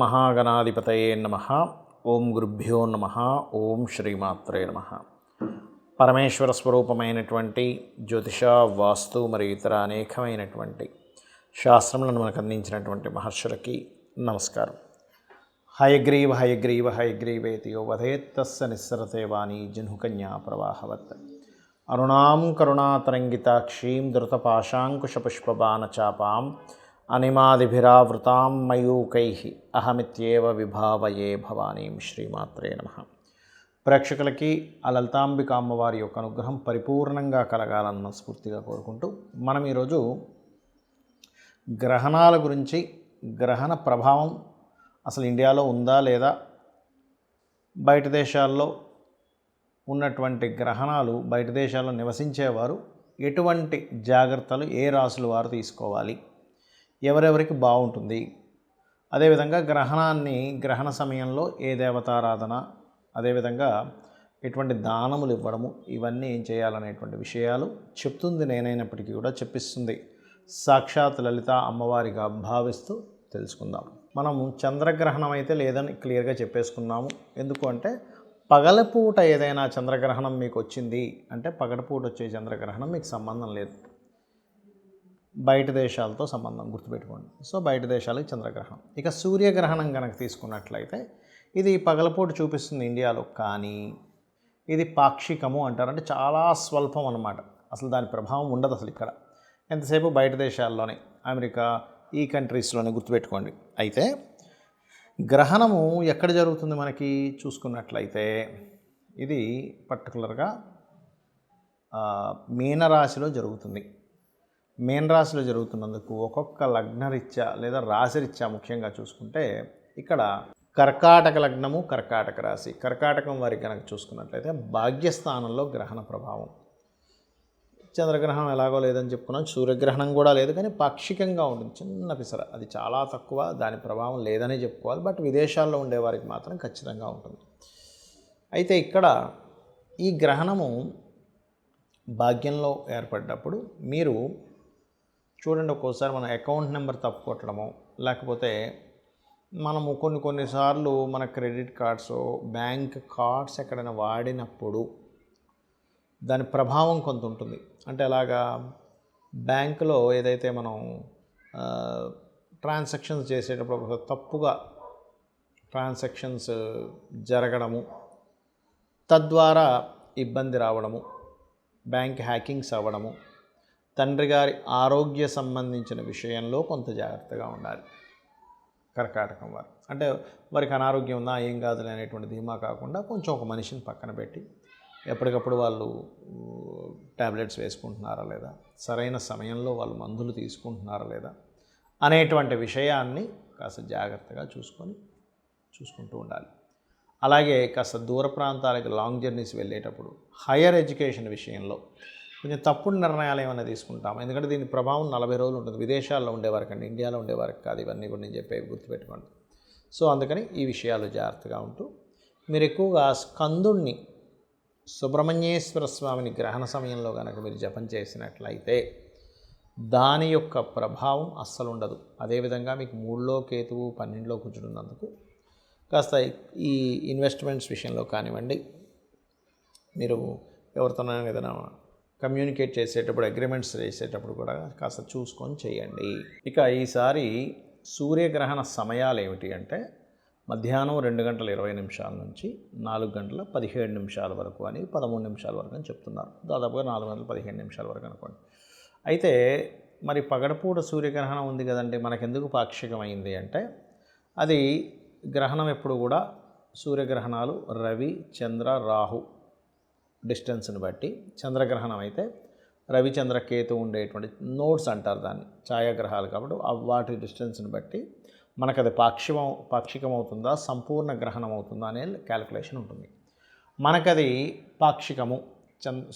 మహాగణాధిపతయే నమః. ఓం గురుభ్యో నమః. ఓం శ్రీమాత్రే నమః. పరమేశ్వర స్వరూపమైనటువంటి జ్యోతిష, వాస్తు మరియు ఇతర అనేకమైనటువంటి శాస్త్రములను మనకు అందించినటువంటి మహర్షులకి నమస్కారం. హయగ్రీవ హయగ్రీవ హయగ్రీవేతి యో వదేత్తస్య నిస్సరతే వాణి జహ్నుకన్యా ప్రవాహవత్. అరుణాం కరుణాతరంగితాక్షీం ధృతపాశాంకుశపుష్పబాణచాపాం అనిమాదిభిరావృతాం మయూకైః అహమిత్యేవ విభావయే భవానీం. శ్రీమాత్రే నమః. ప్రేక్షకులకి ఆ లలితాంబిక అమ్మవారి యొక్క అనుగ్రహం పరిపూర్ణంగా కలగాలని మనస్ఫూర్తిగా కోరుకుంటూ మనం ఈరోజు గ్రహణాల గురించి, గ్రహణ ప్రభావం అసలు ఇండియాలో ఉందా లేదా, బయట దేశాల్లో ఉన్నటువంటి గ్రహణాలు, బయట దేశాల్లో నివసించేవారు ఎటువంటి జాగ్రత్తలు ఏ రాసుల వారు తీసుకోవాలి, ఎవరెవరికి బాగుంటుంది, అదేవిధంగా గ్రహణ సమయంలో ఏ దేవతారాధన, అదేవిధంగా ఎటువంటి దానములు ఇవ్వడము, ఇవన్నీ ఏం చేయాలనేటువంటి విషయాలు చెప్తుంది నేనైనప్పటికీ కూడా చెప్పిస్తుంది సాక్షాత్ లలిత అమ్మవారిగా భావిస్తూ తెలుసుకుందాం. మనము చంద్రగ్రహణం అయితే లేదని క్లియర్గా చెప్పేసుకున్నాము. ఎందుకు అంటే పగలపూట ఏదైనా చంద్రగ్రహణం మీకు వచ్చింది అంటే పగలపూట వచ్చే చంద్రగ్రహణం మీకు సంబంధం లేదు, బయట దేశాలతో సంబంధం, గుర్తుపెట్టుకోండి. సో బయట దేశాలకు చంద్రగ్రహణం. ఇక సూర్యగ్రహణం కనుక తీసుకున్నట్లయితే ఇది పగలపూట చూపిస్తుంది ఇండియాలో, కానీ ఇది పాక్షికము అంటారు. అంటే చాలా స్వల్పం అన్నమాట. అసలు దాని ప్రభావం ఉండదు అసలు ఇక్కడ, ఎంతసేపు బయట దేశాల్లోనే, అమెరికా ఈ కంట్రీస్లోనే, గుర్తుపెట్టుకోండి. అయితే గ్రహణము ఎక్కడ జరుగుతుంది మనకి చూసుకున్నట్లయితే ఇది పర్టికులర్గా మీనరాశిలో జరుగుతుంది. మీనరాశిలో జరుగుతున్నందుకు ఒక్కొక్క లగ్నరీత్యా లేదా రాశిరీత్యా ముఖ్యంగా చూసుకుంటే ఇక్కడ కర్కాటక లగ్నము, కర్కాటక రాశి, కర్కాటకం వారికి కనుక చూసుకున్నట్లయితే భాగ్యస్థానంలో గ్రహణ ప్రభావం. చంద్రగ్రహణం ఎలాగో లేదని చెప్పుకున్నాం, సూర్యగ్రహణం కూడా లేదు, కానీ పాక్షికంగా ఉంటుంది, చిన్న పిసర, అది చాలా తక్కువ, దాని ప్రభావం లేదనే చెప్పుకోవాలి. బట్ విదేశాల్లో ఉండేవారికి మాత్రం ఖచ్చితంగా ఉంటుంది. అయితే ఇక్కడ ఈ గ్రహణము భాగ్యంలో ఏర్పడ్డప్పుడు మీరు చూడండి, ఒక్కోసారి మన అకౌంట్ నెంబర్ తప్పు కొట్టడము, లేకపోతే మనము కొన్నిసార్లు మన క్రెడిట్ కార్డ్స్, బ్యాంక్ కార్డ్స్ ఎక్కడైనా వాడినప్పుడు దాని ప్రభావం కొంత ఉంటుంది. అంటే అలాగా బ్యాంకులో ఏదైతే మనం ట్రాన్సాక్షన్స్ చేసేటప్పుడు తప్పుగా ట్రాన్సాక్షన్స్ జరగడము, తద్వారా ఇబ్బంది రావడము, బ్యాంక్ హ్యాకింగ్స్ అవ్వడము, తండ్రి గారి ఆరోగ్య సంబంధించిన విషయంలో కొంత జాగ్రత్తగా ఉండాలి కర్కాటకం వారు. అంటే వారికి అనారోగ్యం ఉందా, ఏం కాదులే అనేటువంటి ధీమా కాకుండా కొంచెం ఒక మనిషిని పక్కన పెట్టి ఎప్పటికప్పుడు వాళ్ళు ట్యాబ్లెట్స్ వేసుకుంటున్నారా లేదా, సరైన సమయంలో వాళ్ళు మందులు తీసుకుంటున్నారా లేదా అనేటువంటి విషయాన్ని కాస్త జాగ్రత్తగా చూసుకుంటూ ఉండాలి. అలాగే కాస్త దూర ప్రాంతాలకు లాంగ్ జర్నీస్ వెళ్ళేటప్పుడు హైయర్ ఎడ్యుకేషన్ విషయంలో కొంచెం తప్పుడు నిర్ణయాలు ఏమైనా తీసుకుంటాం. ఎందుకంటే దీని ప్రభావం 40 రోజులు ఉంటుంది. విదేశాల్లో ఉండేవారికి అండి, ఇండియాలో ఉండేవారికి కాదు. ఇవన్నీ కూడా నేను చెప్పేవి గుర్తుపెట్టుకోండి. సో అందుకని ఈ విషయాలు జాగ్రత్తగా ఉంటూ మీరు ఎక్కువగా స్కందుణ్ణి, సుబ్రహ్మణ్యేశ్వర స్వామిని గ్రహణ సమయంలో కనుక మీరు జపం చేసినట్లయితే దాని యొక్క ప్రభావం అస్సలు ఉండదు. అదేవిధంగా మీకు 3లో కేతువు 12లో కూర్చున్నందుకు కాస్త ఈ ఇన్వెస్ట్మెంట్స్ విషయంలో కానివ్వండి, మీరు ఎవరితోనైనా ఏదైనా కమ్యూనికేట్ చేసేటప్పుడు, అగ్రిమెంట్స్ చేసేటప్పుడు కూడా కాస్త చూసుకొని చేయండి. ఇక ఈసారి సూర్యగ్రహణ సమయాలు ఏమిటి అంటే మధ్యాహ్నం 2:20 నుంచి 4:17 వరకు అని, 13 నిమిషాల వరకు అని చెప్తున్నారు. దాదాపుగా 4:15 వరకు అనుకోండి. అయితే మరి పగడపూట సూర్యగ్రహణం ఉంది కదండి, మనకెందుకు పాక్షికమైంది అంటే అది గ్రహణం ఎప్పుడు కూడా సూర్యగ్రహణాలు రవి, చంద్ర, రాహు డిస్టెన్స్ని బట్టి, చంద్రగ్రహణం అయితే రవి, చంద్ర, కేతు ఉండేటువంటి నోడ్స్ అంటారు దాన్ని, ఛాయాగ్రహాలు. కాబట్టి వాటి డిస్టెన్స్ని బట్టి మనకు అది పాక్షికం అవుతుందా, సంపూర్ణ గ్రహణం అవుతుందా అనే క్యాలిక్యులేషన్ ఉంటుంది. మనకది పాక్షికము,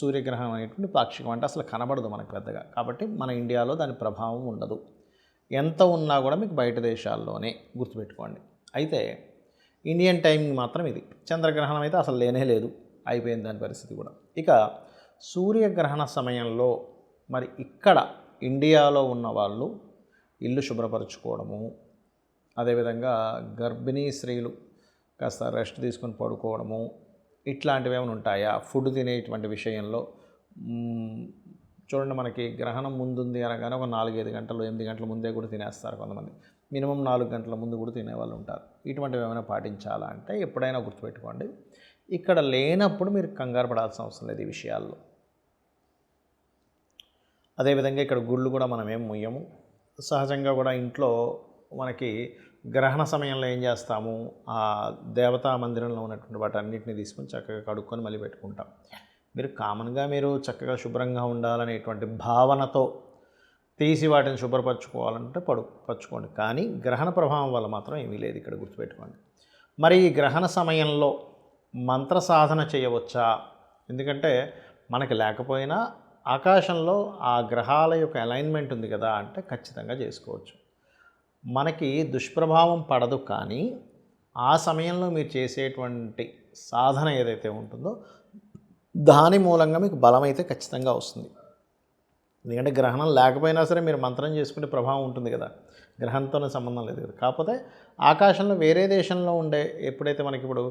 సూర్యగ్రహణం అనేటువంటి పాక్షికం, అంటే అసలు కనబడదు మనకు పెద్దగా. కాబట్టి మన ఇండియాలో దాని ప్రభావం ఉండదు. ఎంత ఉన్నా కూడా మీకు బయట దేశాల్లోనే, గుర్తుపెట్టుకోండి. అయితే ఇండియన్ టైమింగ్ మాత్రం ఇది. చంద్రగ్రహణం అయితే అసలు లేనే లేదు, అయిపోయింది దాని పరిస్థితి కూడా. ఇక సూర్యగ్రహణ సమయంలో మరి ఇక్కడ ఇండియాలో ఉన్న వాళ్ళు ఇల్లు శుభ్రపరచుకోవడము, అదేవిధంగా గర్భిణీ స్త్రీలు కాస్త రెస్ట్ తీసుకొని పడుకోవడము, ఇట్లాంటివి ఏమైనా ఉంటాయా? ఫుడ్ తినేటువంటి విషయంలో చూడండి, మనకి గ్రహణం ముందుంది అనగానే ఒక 4-5 గంటలు 8 గంటల ముందే కూడా తినేస్తారు కొంతమంది. మినిమం 4 గంటల ముందు కూడా తినేవాళ్ళు ఉంటారు. ఇటువంటివి ఏమైనా పాటించాలా అంటే ఎప్పుడైనా గుర్తుపెట్టుకోండి, ఇక్కడ లేనప్పుడు మీరు కంగారు పడాల్సిన అవసరం లేదు ఈ విషయాల్లో. అదేవిధంగా ఇక్కడ గుళ్ళు కూడా మనం ఏం ముయ్యము. సహజంగా కూడా ఇంట్లో మనకి గ్రహణ సమయంలో ఏం చేస్తాము, ఆ దేవతా మందిరంలో ఉన్నటువంటి వాటన్నిటిని తీసుకొని చక్కగా కడుక్కొని మళ్ళీ పెట్టుకుంటాం. మీరు కామన్గా మీరు చక్కగా శుభ్రంగా ఉండాలనేటువంటి భావనతో తీసి వాటిని శుభ్రపరచుకోవాలంటే పరచుకోండి. కానీ గ్రహణ ప్రభావం వల్ల మాత్రం ఏమీ లేదు, ఇక్కడ గుర్తుపెట్టుకోండి. మరి ఈ గ్రహణ సమయంలో మంత్ర సాధన చేయవచ్చా? ఎందుకంటే మనకి లేకపోయినా ఆకాశంలో ఆ గ్రహాల యొక్క అలైన్మెంట్ ఉంది కదా, అంటే ఖచ్చితంగా చేసుకోవచ్చు. మనకి దుష్ప్రభావం పడదు, కానీ ఆ సమయంలో మీరు చేసేటువంటి సాధన ఏదైతే ఉంటుందో దాని మూలంగా మీకు బలం అయితే ఖచ్చితంగా వస్తుంది. ఎందుకంటే గ్రహణం లేకపోయినా సరే మీరు మంత్రం చేసుకునే ప్రభావం ఉంటుంది కదా, గ్రహంతోనే సంబంధం లేదు కదా. కాకపోతే ఆకాశంలో వేరే దేశంలో ఉండే, ఎప్పుడైతే మనకి ఇప్పుడు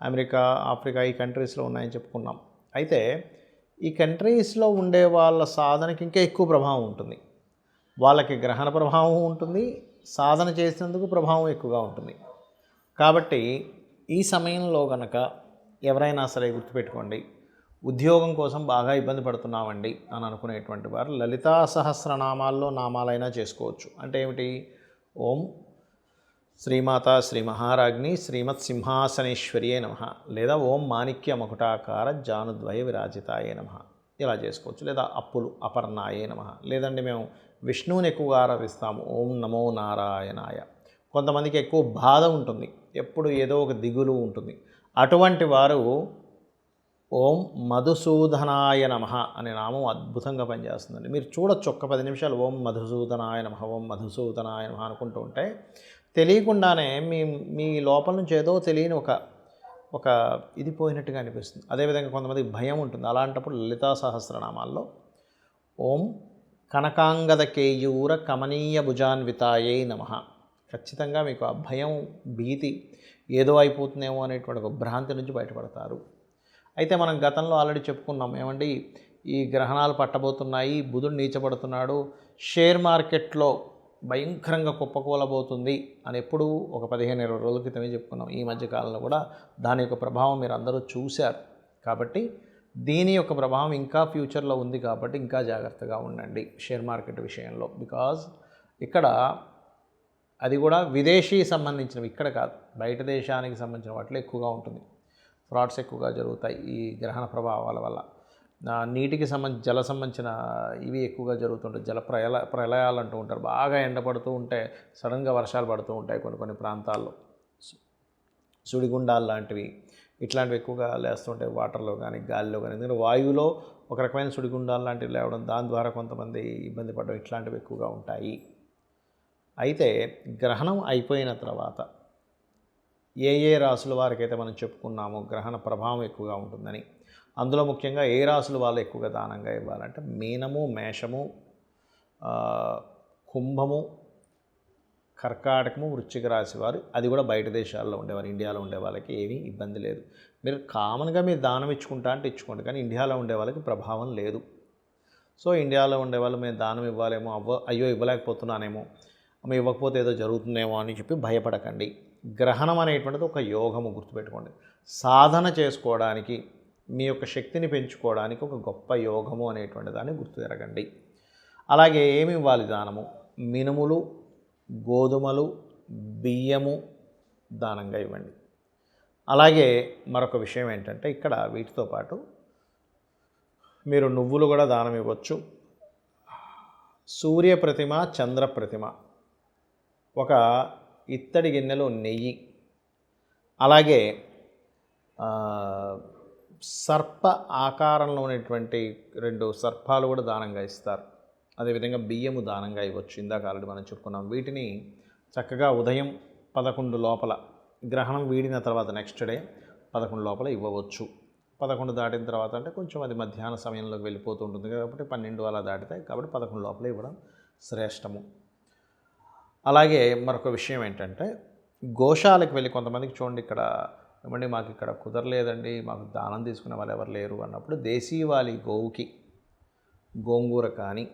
అమెరికా, ఆఫ్రికా ఈ కంట్రీస్లో ఉన్నాయని చెప్పుకున్నాం, అయితే ఈ కంట్రీస్లో ఉండే వాళ్ళ సాధనకి ఇంకా ఎక్కువ ప్రభావం ఉంటుంది. వాళ్ళకి గ్రహణ ప్రభావం ఉంటుంది, సాధన చేసినందుకు ప్రభావం ఎక్కువగా ఉంటుంది. కాబట్టి ఈ సమయంలో కనుక ఎవరైనా సరే గుర్తుపెట్టుకోండి, ఉద్యోగం కోసం బాగా ఇబ్బంది పడుతున్నామండి అని అనుకునేటువంటి వారు లలితా సహస్రనామాల్లో నామాలైనా చేసుకోవచ్చు. అంటే ఏమిటి? ఓం శ్రీమాత శ్రీ మహారాజ్ని శ్రీమత్ సింహాసనేశ్వర్యే నమః, లేదా ఓం మాణిక్య మకుటాకార జానుద్వయ విరాజితాయే నమః, ఇలా చేసుకోవచ్చు. లేదా అప్పులు అపర్ణాయే నమః. లేదండి మేము విష్ణువుని ఎక్కువగా ఆరాధిస్తాము, ఓం నమో నారాయణాయ. కొంతమందికి ఎక్కువ బాధ ఉంటుంది, ఎప్పుడు ఏదో ఒక దిగులు ఉంటుంది, అటువంటి వారు ఓం మధుసూదనాయ నమః అనే నామం అద్భుతంగా పనిచేస్తుందండి. మీరు చూడొచ్చు, ఒక్క 10 నిమిషాలు ఓం మధుసూదనాయ నమః, ఓం మధుసూదనాయ నమః అనుకుంటూ ఉంటే తెలియకుండానే మీ లోపల నుంచి ఏదో తెలియని ఒక ఇది పోయినట్టుగా అనిపిస్తుంది. అదేవిధంగా కొంతమందికి భయం ఉంటుంది, అలాంటప్పుడు లలితా సహస్రనామాల్లో ఓం కనకాంగద కేయూర కమనీయ భుజాన్వితాయే నమః. ఖచ్చితంగా మీకు ఆ భయం, భీతి ఏదో అయిపోతుందేమో అనేటువంటి ఒక భ్రాంతి నుంచి బయటపడతారు. అయితే మనం గతంలో ఆల్రెడీ చెప్పుకున్నాం, ఏమండి ఈ గ్రహణాలు పట్టబోతున్నాయి, బుధుడు నీచబడుతున్నాడు, షేర్ మార్కెట్లో భయంకరంగా కుప్పకూలబోతుంది అని ఎప్పుడు ఒక 15-20 రోజుల క్రితమే చెప్పుకున్నాం. ఈ మధ్యకాలంలో కూడా దాని యొక్క ప్రభావం మీరు అందరూ చూశారు. కాబట్టి దీని యొక్క ప్రభావం ఇంకా ఫ్యూచర్లో ఉంది, కాబట్టి ఇంకా జాగ్రత్తగా ఉండండి షేర్ మార్కెట్ విషయంలో. బికాజ్ ఇక్కడ అది కూడా విదేశీ సంబంధించినవి, ఇక్కడ కాదు, బయట దేశానికి సంబంధించిన వాటిలో ఎక్కువగా ఉంటుంది. ఫ్రాడ్స్ ఎక్కువగా జరుగుతాయి ఈ గ్రహణ ప్రభావాల వల్ల. నీటికి జల సంబంధించిన ఇవి ఎక్కువగా జరుగుతుంటాయి. ప్రళయాలు అంటూ ఉంటారు. బాగా ఎండపడుతూ ఉంటే సడన్గా వర్షాలు పడుతూ ఉంటాయి కొన్ని ప్రాంతాల్లో. సుడిగుండాలు లాంటివి ఇట్లాంటివి ఎక్కువగా లేస్తుంటాయి వాటర్లో కానీ గాలిలో కానీ. ఎందుకంటే వాయువులో ఒక రకమైన సుడిగుండాలు లాంటివి లేవడం, దాని ద్వారా కొంతమంది ఇబ్బంది పడడం, ఇట్లాంటివి ఎక్కువగా ఉంటాయి. అయితే గ్రహణం అయిపోయిన తర్వాత ఏ రాసుల వారికైతే మనం చెప్పుకున్నామో గ్రహణ ప్రభావం ఎక్కువగా ఉంటుందని, అందులో ముఖ్యంగా ఏ రాసుల వాళ్ళు ఎక్కువగా దానంగా ఇవ్వాలంటే మీనము, మేషము, కుంభము, కర్కాటకము, వృశ్చిక రాశి వారు. అది కూడా బయట దేశాల్లో ఉండేవారు, ఇండియాలో ఉండే వాళ్ళకి ఏమీ ఇబ్బంది లేదు. మీరు కామన్గా మీరు దానం ఇచ్చుకుంటా అంటే ఇచ్చుకోండి, కానీ ఇండియాలో ఉండే వాళ్ళకి ప్రభావం లేదు. సో ఇండియాలో ఉండేవాళ్ళు మేము దానం ఇవ్వాలేమో, అయ్యో ఇవ్వలేకపోతున్నానేమో, ఇవ్వకపోతే ఏదో జరుగుతుందేమో అని చెప్పి భయపడకండి. గ్రహణం అనేటువంటిది ఒక యోగము, గుర్తుపెట్టుకోండి. సాధన చేసుకోవడానికి, మీ యొక్క శక్తిని పెంచుకోవడానికి ఒక గొప్ప యోగము అనేటువంటి దాన్ని గుర్తుపెరగండి. అలాగే ఏమి ఇవ్వాలి దానము? మినుములు, గోధుమలు, బియ్యము దానంగా ఇవ్వండి. అలాగే మరొక విషయం ఏంటంటే, ఇక్కడ వీటితో పాటు మీరు నువ్వులు కూడా దానం ఇవ్వచ్చు. సూర్య ప్రతిమ, చంద్ర ప్రతిమ, ఒక ఇత్తడి గిన్నెలో నెయ్యి, అలాగే సర్ప ఆకారంలో ఉన్నటువంటి 2 సర్పాలు కూడా దానంగా ఇస్తారు. అదేవిధంగా బియ్యము దానంగా ఇవ్వచ్చు. ఇందాక ఆల్రెడీ మనం చెప్పుకున్నాం. వీటిని చక్కగా ఉదయం 11 లోపల, గ్రహణం వీడిన తర్వాత నెక్స్ట్ డే 11 లోపల ఇవ్వవచ్చు. 11 దాటిన తర్వాత అంటే కొంచెం అది మధ్యాహ్న సమయంలోకి వెళ్ళిపోతూ ఉంటుంది కాబట్టి 12 అలా దాటితాయి, కాబట్టి 11 లోపల ఇవ్వడం శ్రేష్టము. అలాగే మరొక విషయం ఏంటంటే, గోశాలకు వెళ్ళి కొంతమందికి చూడండి, ఇక్కడ ఏమండి మాకు ఇక్కడ కుదరలేదండి, మాకు దానం తీసుకునే వాళ్ళు ఎవరు లేరు అన్నప్పుడు దేశీవాలి గోవుకి గోంగూర కానీ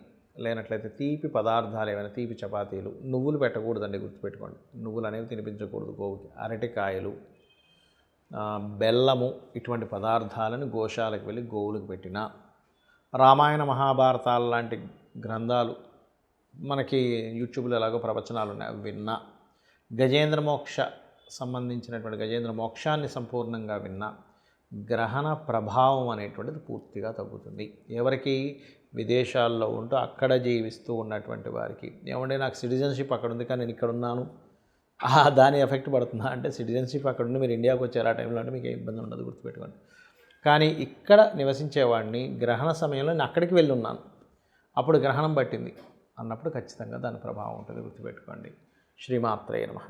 లేనట్లయితే తీపి పదార్థాలు ఏమైనా తీపి చపాతీలు, నువ్వులు పెట్టకూడదండి, గుర్తుపెట్టుకోండి. నువ్వులు అనేవి తినిపించకూడదు గోవుకి. అరటికాయలు, బెల్లము, ఇటువంటి పదార్థాలను గోశాలకు వెళ్ళి గోవులకు పెట్టిన, రామాయణ మహాభారతాలు లాంటి గ్రంథాలు మనకి యూట్యూబ్లో ఎలాగో ప్రవచనాలు ఉన్నాయి, అవి విన్నా, గజేంద్ర మోక్ష సంబంధించినటువంటి గజేంద్ర మోక్షాన్ని సంపూర్ణంగా విన్నా గ్రహణ ప్రభావం అనేటువంటిది పూర్తిగా తగ్గుతుంది. ఎవరికి విదేశాల్లో ఉంటూ అక్కడ జీవిస్తూ ఉన్నటువంటి వారికి, ఏమంటే నాకు సిటిజన్షిప్ అక్కడ ఉంది కానీ నేను ఇక్కడ ఉన్నాను, దాని ఎఫెక్ట్ పడుతుందా అంటే సిటిజన్షిప్ అక్కడ ఉండి మీరు ఇండియాకి వచ్చారు ఆ టైంలో అంటే మీకు ఏ ఇబ్బంది ఉండదు, గుర్తుపెట్టుకోండి. కానీ ఇక్కడ నివసించేవాడిని గ్రహణ సమయంలో నేను అక్కడికి వెళ్ళి ఉన్నాను, అప్పుడు గ్రహణం పట్టింది అన్నప్పుడు ఖచ్చితంగా దాని ప్రభావం ఉంటుంది, గుర్తుపెట్టుకోండి. శ్రీమాత్రే నమః.